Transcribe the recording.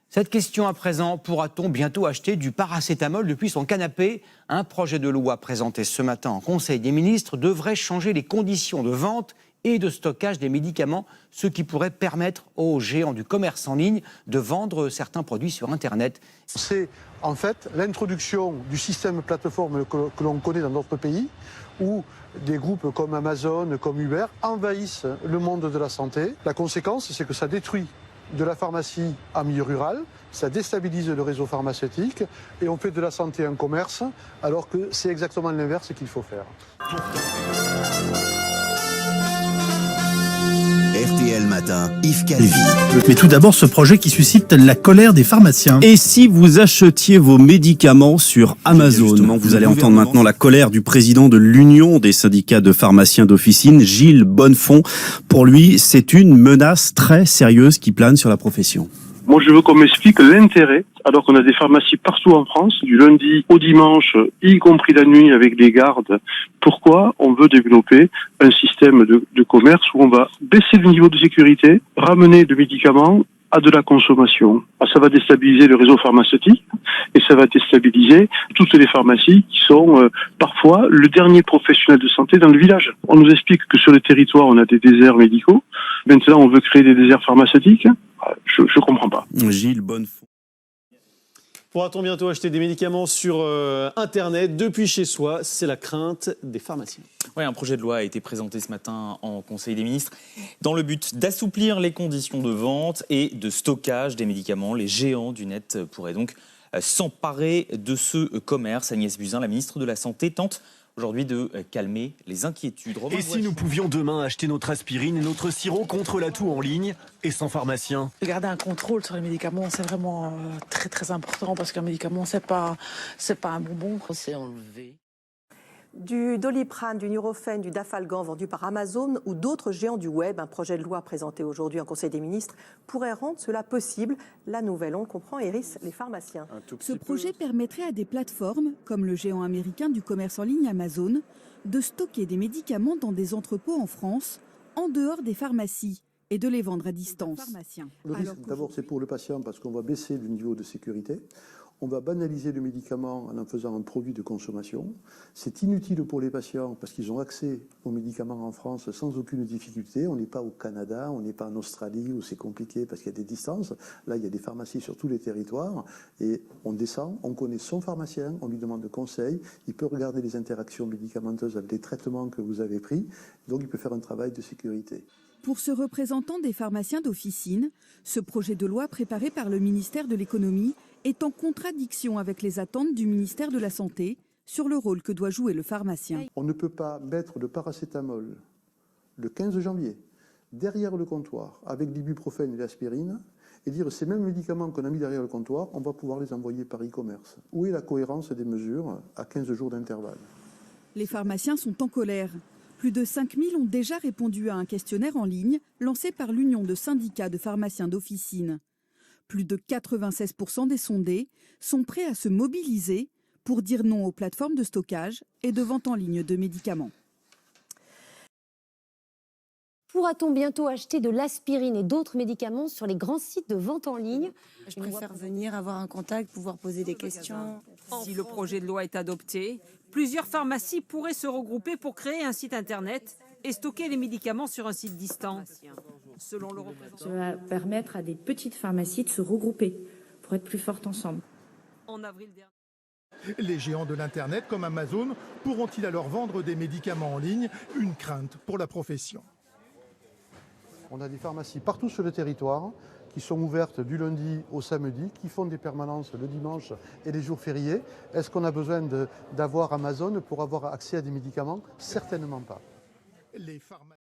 Cette question à présent, pourra-t-on bientôt acheter du paracétamol depuis son canapé? Un projet de loi présenté ce matin en Conseil des ministres devrait changer les conditions de vente et de stockage des médicaments, ce qui pourrait permettre aux géants du commerce en ligne de vendre certains produits sur Internet. C'est en fait l'introduction du système plateforme que l'on connaît dans d'autres pays, où des groupes comme Amazon, comme Uber envahissent le monde de la santé. La conséquence, c'est que ça détruit de la pharmacie en milieu rural, ça déstabilise le réseau pharmaceutique et on fait de la santé un commerce, alors que c'est exactement l'inverse qu'il faut faire. RTL Matin, Yves Calvi. Mais tout d'abord, ce projet qui suscite la colère des pharmaciens. Et si vous achetiez vos médicaments sur Amazon? Justement, vous allez entendre maintenant la colère du président de l'Union des syndicats de pharmaciens d'officine, Gilles Bonnefond. Pour lui, c'est une menace très sérieuse qui plane sur la profession. Moi, je veux qu'on m'explique l'intérêt, alors qu'on a des pharmacies partout en France, du lundi au dimanche, y compris la nuit avec des gardes. Pourquoi on veut développer un système de commerce où on va baisser le niveau de sécurité, ramener de médicaments à de la consommation? Ça va déstabiliser le réseau pharmaceutique et ça va déstabiliser toutes les pharmacies qui sont parfois le dernier professionnel de santé dans le village. On nous explique que sur le territoire, on a des déserts médicaux. Maintenant, on veut créer des déserts pharmaceutiques. Je comprends pas. Gilles Bonnefond. Pourra-t-on bientôt acheter des médicaments sur Internet depuis chez soi? C'est la crainte des pharmaciens. Oui, un projet de loi a été présenté ce matin en Conseil des ministres dans le but d'assouplir les conditions de vente et de stockage des médicaments. Les géants du net pourraient donc s'emparer de ce commerce. Agnès Buzyn, la ministre de la Santé, tente aujourd'hui de calmer les inquiétudes. Et si nous pouvions demain acheter notre aspirine et notre sirop contre la toux en ligne et sans pharmacien? Garder un contrôle sur les médicaments, c'est vraiment très très important parce qu'un médicament, c'est pas un bonbon. C'est enlevé. Du Doliprane, du Nurofen, du Dafalgan vendus par Amazon ou d'autres géants du web, un projet de loi présenté aujourd'hui en Conseil des ministres pourrait rendre cela possible. La nouvelle, on le comprend, hérisse les pharmaciens. Ce projet permettrait à des plateformes, comme le géant américain du commerce en ligne Amazon, de stocker des médicaments dans des entrepôts en France, en dehors des pharmacies, et de les vendre à distance. Le risque, d'abord, c'est pour le patient parce qu'on va baisser le niveau de sécurité. On va banaliser le médicament en faisant un produit de consommation. C'est inutile pour les patients parce qu'ils ont accès aux médicaments en France sans aucune difficulté. On n'est pas au Canada, on n'est pas en Australie où c'est compliqué parce qu'il y a des distances. Là, il y a des pharmacies sur tous les territoires et on descend, on connaît son pharmacien, on lui demande de conseils. Il peut regarder les interactions médicamenteuses avec les traitements que vous avez pris. Donc, il peut faire un travail de sécurité. Pour ce représentant des pharmaciens d'officine, ce projet de loi préparé par le ministère de l'Économie est en contradiction avec les attentes du ministère de la Santé sur le rôle que doit jouer le pharmacien. On ne peut pas mettre le paracétamol le 15 janvier derrière le comptoir avec l'ibuprofène et l'aspirine et dire ces mêmes médicaments qu'on a mis derrière le comptoir, on va pouvoir les envoyer par e-commerce. Où est la cohérence des mesures à 15 jours d'intervalle? Les pharmaciens sont en colère. Plus de 5000 ont déjà répondu à un questionnaire en ligne lancé par l'Union de syndicats de pharmaciens d'officine. Plus de 96% des sondés sont prêts à se mobiliser pour dire non aux plateformes de stockage et de vente en ligne de médicaments. Pourra-t-on bientôt acheter de l'aspirine et d'autres médicaments sur les grands sites de vente en ligne? Je préfère venir, avoir un contact, pouvoir poser des questions. Si le projet de loi est adopté, plusieurs pharmacies pourraient se regrouper pour créer un site internet et stocker les médicaments sur un site distant. Selon le représentant, ça va permettre à des petites pharmacies de se regrouper pour être plus fortes ensemble. En avril dernier. Les géants de l'Internet comme Amazon pourront-ils alors vendre des médicaments en ligne? Une crainte pour la profession. On a des pharmacies partout sur le territoire qui sont ouvertes du lundi au samedi, qui font des permanences le dimanche et les jours fériés. Est-ce qu'on a besoin d'avoir Amazon pour avoir accès à des médicaments? Certainement pas.